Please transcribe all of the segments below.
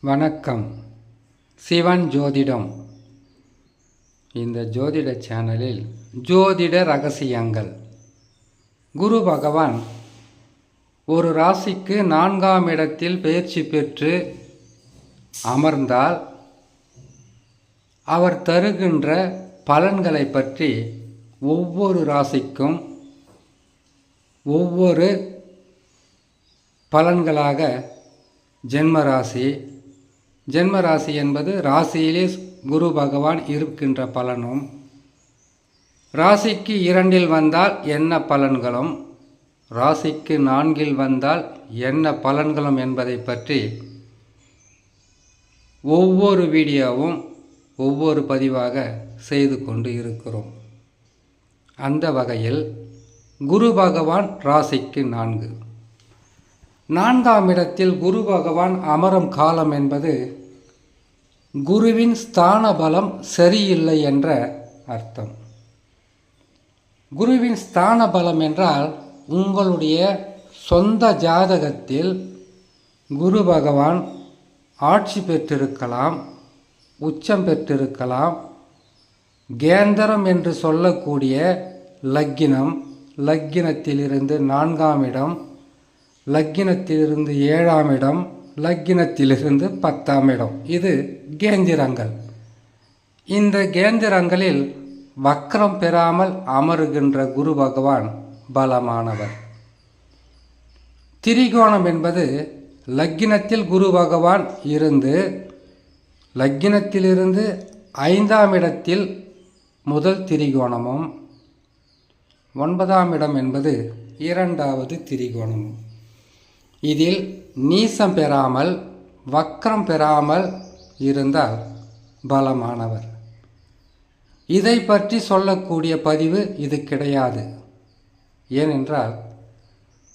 வணக்கம். சிவன் ஜோதிடம். இந்த ஜோதிட சேனலில் ஜோதிட ரகசியங்கள். குரு பகவான் ஒரு ராசிக்கு 4ஆம் இடத்தில் பெயர்ச்சி பெற்று அமர்ந்தால் அவர் தருகின்ற பலன்களை பற்றி ஒவ்வொரு ராசிக்கும் ஒவ்வொரு பலன்களாக ஜென்மராசி என்பது ராசியிலே குரு பகவான் இருக்கின்ற பலனும், ராசிக்கு 2இல் வந்தால் என்ன பலன்களும், ராசிக்கு 4இல் வந்தால் என்ன பலன்களும் என்பதை பற்றி ஒவ்வொரு வீடியோவும் ஒவ்வொரு பதிவாக செய்து கொண்டு இருக்கிறோம். அந்த வகையில் குரு பகவான் ராசிக்கு 4ஆம் இடத்தில் குரு பகவான் அமரும் காலம் என்பது குருவின் ஸ்தான பலம் சரியில்லை என்ற அர்த்தம். குருவின் ஸ்தான பலம் என்றால் உங்களுடைய சொந்த ஜாதகத்தில் குரு பகவான் ஆட்சி பெற்றிருக்கலாம், உச்சம் பெற்றிருக்கலாம், கேந்திரம் என்று சொல்லக்கூடிய லக்கினத்திலிருந்து 4ஆம் இடம், லக்கினத்திலிருந்து 7ஆம் இடம், லக்கினத்திலிருந்து 10ஆம் இடம், இது கேந்திரங்கள். இந்த கேந்திரங்களில் வக்ரம் பெறாமல் அமருகின்ற குரு பகவான் பலமானவர். திரிகோணம் என்பது லக்கினத்தில் குரு பகவான் இருந்து லக்கினத்திலிருந்து 5ஆம் இடத்தில் முதல் திரிகோணமும், 9ஆம் இடம் என்பது 2வது திரிகோணமும். இதில் நீசம் பெறாமல் வக்ரம் பெறாமல் இருந்தால் பலமானவர். இதை பற்றி சொல்லக்கூடிய பதிவு இது கிடையாது. ஏனென்றால்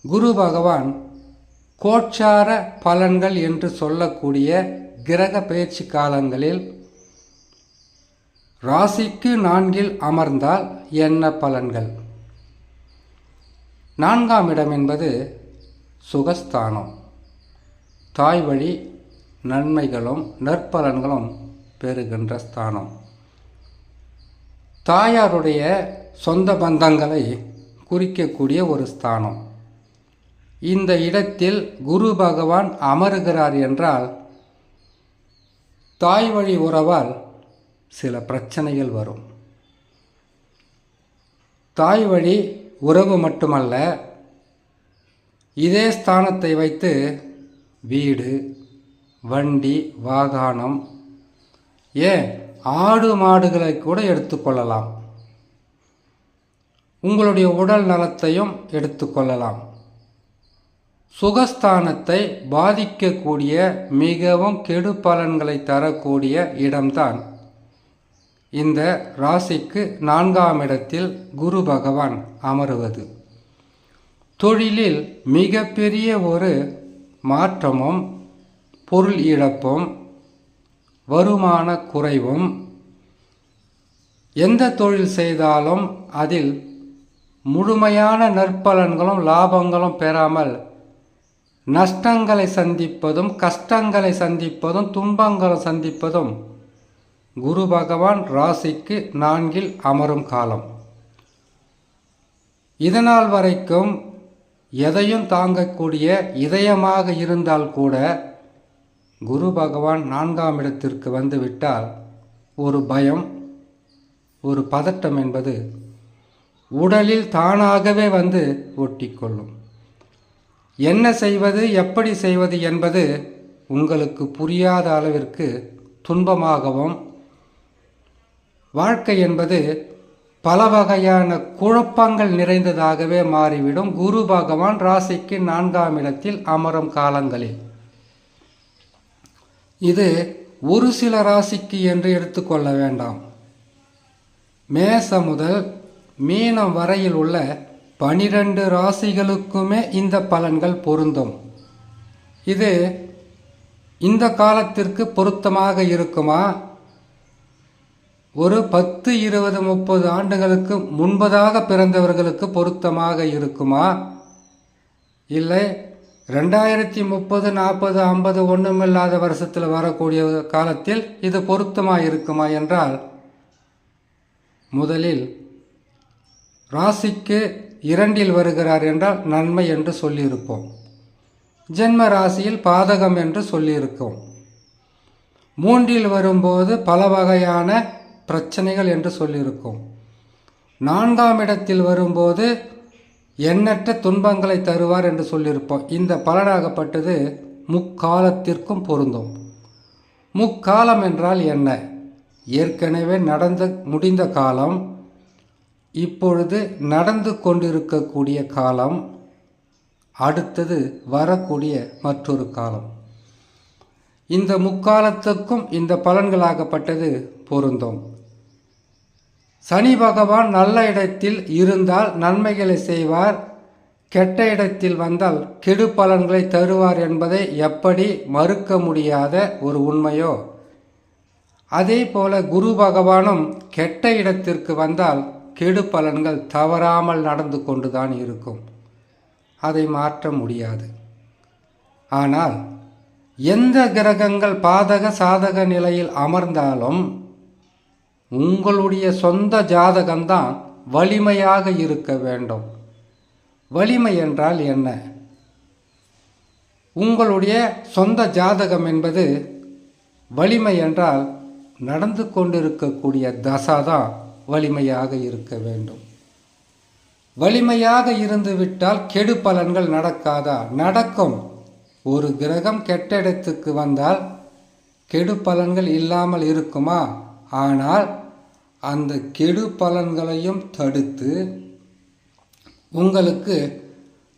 குரு பகவான் கோச்சார பலன்கள் என்று சொல்லக்கூடிய கிரக பயிற்சி காலங்களில் ராசிக்கு 4இல் அமர்ந்தால் என்ன பலன்கள். 4ஆம் இடம் என்பது சுகஸ்தானம், தாய் வழி நன்மைகளும் நற்பலன்களும் பெறுகின்ற ஸ்தானம். தாயாருடைய சொந்த பந்தங்களை குறிக்கக்கூடிய ஒரு ஸ்தானம். இந்த இடத்தில் குரு பகவான் அமருகிறார் என்றால் தாய் வழி உறவால் சில பிரச்சனைகள் வரும். தாய் வழி உறவு மட்டுமல்ல, இதே ஸ்தானத்தை வைத்து வீடு, வண்டி, வாகனம், ஆடு மாடுகளை கூட எடுத்துக்கொள்ளலாம். உங்களுடைய உடல் நலத்தையும் எடுத்துக்கொள்ளலாம். சுகஸ்தானத்தை பாதிக்கக்கூடிய மிகவும் கெடு பலன்களை தரக்கூடிய இடம்தான் இந்த ராசிக்கு 4ஆம் இடத்தில் குரு பகவான் அமருவது. தொழிலில் மிகப்பெரிய ஒரு மாற்றமும், பொருள் இழப்பும், வருமான குறைவும், எந்த தொழில் செய்தாலும் அதில் முழுமையான நற்பலன்களும் லாபங்களும் பெறாமல் நஷ்டங்களை சந்திப்பதும், கஷ்டங்களை சந்திப்பதும், துன்பங்களை சந்திப்பதும் குரு பகவான் ராசிக்கு 4இல் அமரும் காலம். இதனால் வரைக்கும் எதையும் தாங்கக்கூடிய இதயமாக இருந்தால் கூட குரு பகவான் 4ஆம் இடத்திற்கு வந்துவிட்டால் ஒரு பயம், ஒரு பதட்டம் என்பது உடலில் தானாகவே வந்து ஒட்டிக்கொள்ளும். என்ன செய்வது, எப்படி செய்வது என்பது உங்களுக்கு புரியாத அளவிற்கு துன்பமாகவும், வாழ்க்கை என்பது பல வகையான குழப்பங்கள் நிறைந்ததாகவே மாறிவிடும் குரு பகவான் ராசிக்கு 4ஆம் இடத்தில் அமரும் காலங்களில். இது ஒரு சில ராசிக்கு என்று எடுத்துக்கொள்ள வேண்டாம். மேசம் முதல் மீனம் வரையில் உள்ள 12 ராசிகளுக்குமே இந்த பலன்கள் பொருந்தும். இது இந்த காலத்திற்கு பொருத்தமாக இருக்குமா, ஒரு 10, 20, 30 ஆண்டுகளுக்கு முன்பதாக பிறந்தவர்களுக்கு பொருத்தமாக இருக்குமா, இல்லை 2030, 40, 50 ஒன்றுமில்லாத வருஷத்தில் வரக்கூடிய காலத்தில் இது பொருத்தமாக இருக்குமா என்றால், முதலில் ராசிக்கு 2 வருகிறார் என்றால் நன்மை என்று சொல்லியிருப்போம். ஜென்ம ராசியில் பாதகம் என்று சொல்லியிருக்கோம். 3 வரும்போது பல வகையான பிரச்சனைகள் என்று சொல்லியிருக்கோம். 4ஆம் இடத்தில் வரும்போது எண்ணற்ற துன்பங்களை தருவார் என்று சொல்லியிருப்போம். இந்த பலனாகப்பட்டது முக்காலத்திற்கும் பொருந்தும். முக்காலம் என்றால் என்ன? ஏற்கனவே முடிந்த காலம், இப்பொழுது நடந்து கொண்டிருக்கக்கூடிய காலம், அடுத்தது வரக்கூடிய மற்றொரு காலம். இந்த முக்காலத்துக்கும் இந்த பலன்களாகப்பட்டது பொருந்தும். சனி பகவான் நல்ல இடத்தில் இருந்தால் நன்மைகளை செய்வார், கெட்ட இடத்தில் வந்தால் கெடு பலன்களை தருவார் என்பதை எப்படி மறுக்க முடியாத ஒரு உண்மையோ, அதே போல குரு பகவானும் கெட்ட இடத்திற்கு வந்தால் கெடு பலன்கள் தவறாமல் நடந்து கொண்டுதான் இருக்கும். அதை மாற்ற முடியாது. ஆனால் எந்த கிரகங்கள் பாதக சாதக நிலையில் அமர்ந்தாலும் உங்களுடைய சொந்த ஜாதகம்தான் வலிமையாக இருக்க வேண்டும். வலிமை என்றால் என்ன? உங்களுடைய சொந்த ஜாதகம் என்பது வலிமை என்றால் நடந்து கொண்டிருக்கக்கூடிய தசாதான் வலிமையாக இருக்க வேண்டும். வலிமையாக இருந்துவிட்டால் கெடு பலன்கள் நடக்காதா? நடக்கும். ஒரு கிரகம் கெட்ட இடத்துக்கு வந்தால் கெடு பலன்கள் இல்லாமல் இருக்குமா? ஆனால் அந்த கெடு பலன்களையும் தடுத்து உங்களுக்கு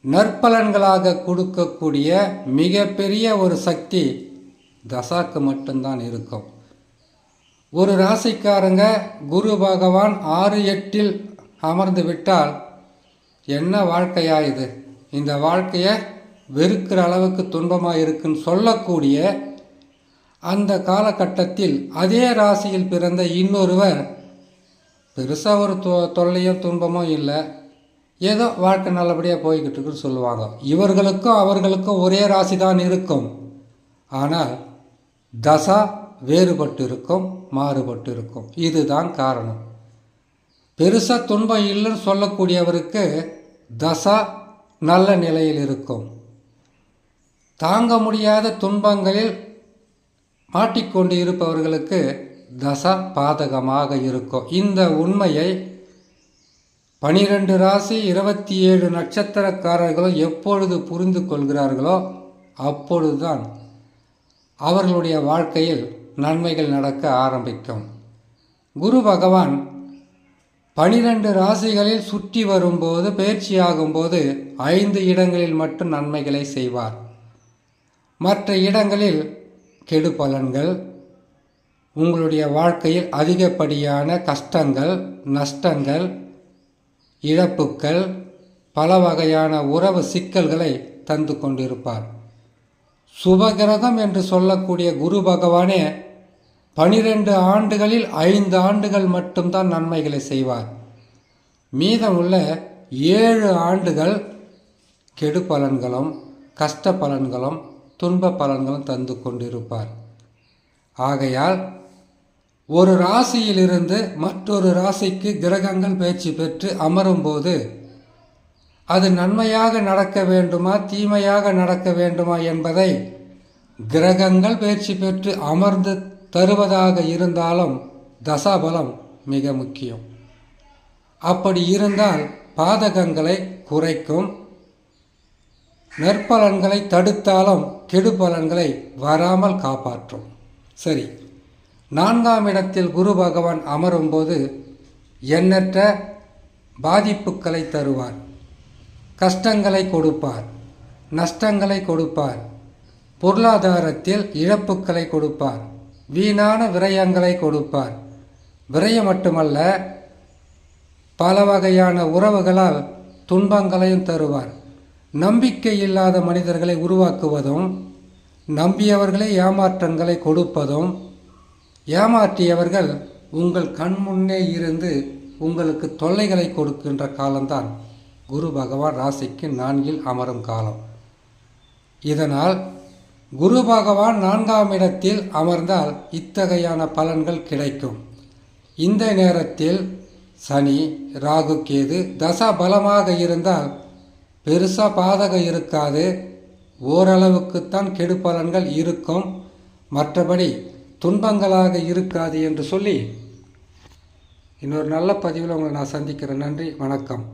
நற்பலன்களாக கொடுக்கக்கூடிய மிகப்பெரிய ஒரு சக்தி தசாக்கு மட்டும்தான் இருக்கும். ஒரு ராசிக்காரங்க குரு பகவான் 6, 8 அமர்ந்து விட்டால் என்ன வாழ்க்கையா இது, இந்த வாழ்க்கையை வெறுக்கிற அளவுக்கு துன்பமாக இருக்குன்னு சொல்லக்கூடிய அந்த காலகட்டத்தில் அதே ராசியில் பிறந்த இன்னொருவர் பெருசாக ஒரு தொல்லையும் துன்பமும் இல்லை, ஏதோ வாழ்க்கை நல்லபடியாக போய்கிட்டு இருக்குன்னு சொல்லுவாங்க. இவர்களுக்கும் அவர்களுக்கும் ஒரே ராசி தான் இருக்கும். ஆனால் தசா வேறுபட்டு இருக்கும், மாறுபட்டு இருக்கும். இதுதான் காரணம். பெருசாக துன்பம் இல்லைன்னு சொல்லக்கூடியவருக்கு தசா நல்ல நிலையில் இருக்கும். தாங்க முடியாத துன்பங்களில் மாட்டிக்கொண்டு இருப்பவர்களுக்கு தசா பாதகமாக இருக்கும். இந்த உண்மையை 12 ராசி 27 நட்சத்திரக்காரர்களும் எப்பொழுது புரிந்து கொள்கிறார்களோ அப்பொழுதுதான் அவர்களுடைய வாழ்க்கையில் நன்மைகள் நடக்க ஆரம்பிக்கும். குரு பகவான் 12 ராசிகளில் சுற்றி வரும்போது, பயிற்சியாகும்போது 5 இடங்களில் மட்டும் நன்மைகளை செய்வார். மற்ற இடங்களில் கெடு பலன்கள், உங்களுடைய வாழ்க்கையில் அதிகப்படியான கஷ்டங்கள், நஷ்டங்கள், இழப்புக்கள், பல வகையான உறவு சிக்கல்களை தந்து கொண்டிருப்பார். சுபகிரகம் என்று சொல்லக்கூடிய குரு பகவானே 12 ஆண்டுகளில் 5 ஆண்டுகள் மட்டும்தான் நன்மைகளை செய்வார். மீதமுள்ள 7 ஆண்டுகள் கெடு பலன்களும் கஷ்ட பலன்களும் துன்ப பலன்களும் தந்து கொண்டிருப்பார். ஆகையால் ஒரு ராசியிலிருந்து மற்றொரு ராசிக்கு கிரகங்கள் பயிற்சி பெற்று அமரும்போது அது நன்மையாக நடக்க வேண்டுமா தீமையாக நடக்க வேண்டுமா என்பதை கிரகங்கள் பயிற்சி பெற்று அமர்ந்து தருவதாக இருந்தாலும் தசாபலம் மிக முக்கியம். அப்படி இருந்தால் பாதகங்களை குறைக்கும், நற்பலன்களை தடுத்தாலும் கெடு பலன்களை வராமல் காப்பாற்றும். சரி, 4ஆம் இடத்தில் குரு பகவான் அமரும்போது எண்ணற்ற பாதிப்புகளை தருவார், கஷ்டங்களை கொடுப்பார், நஷ்டங்களை கொடுப்பார், பொருளாதாரத்தில் இழப்புக்களை கொடுப்பார், வீணான விரயங்களை கொடுப்பார். விரயம் மட்டுமல்ல, பல வகையான உறவுகளால் துன்பங்களையும் தருவார். நம்பிக்கை இல்லாத மனிதர்களை உருவாக்குவதும், நம்பியவர்களை ஏமாற்றங்களை கொடுப்பதும், ஏமாற்றியவர்கள் உங்கள் கண் முன்னே இருந்து உங்களுக்கு தொல்லைகளை கொடுக்கின்ற காலம்தான் குரு பகவான் ராசிக்கு 4 அமரும் காலம். இதனால் குரு பகவான் 4ஆம் இடத்தில் அமர்ந்தால் இத்தகையான பலன்கள் கிடைக்கும். இந்த நேரத்தில் சனி, ராகு, கேது தசா பலமாக இருந்தால் பெருசாக பாதகம் இருக்காது. ஓரளவுக்குத்தான் கெடு பலன்கள் இருக்கும், மற்றபடி துன்பங்களாக இருக்காது என்று சொல்லி இன்னொரு நல்ல பதிவில் உங்களை நான் சந்திக்கிறேன். நன்றி, வணக்கம்.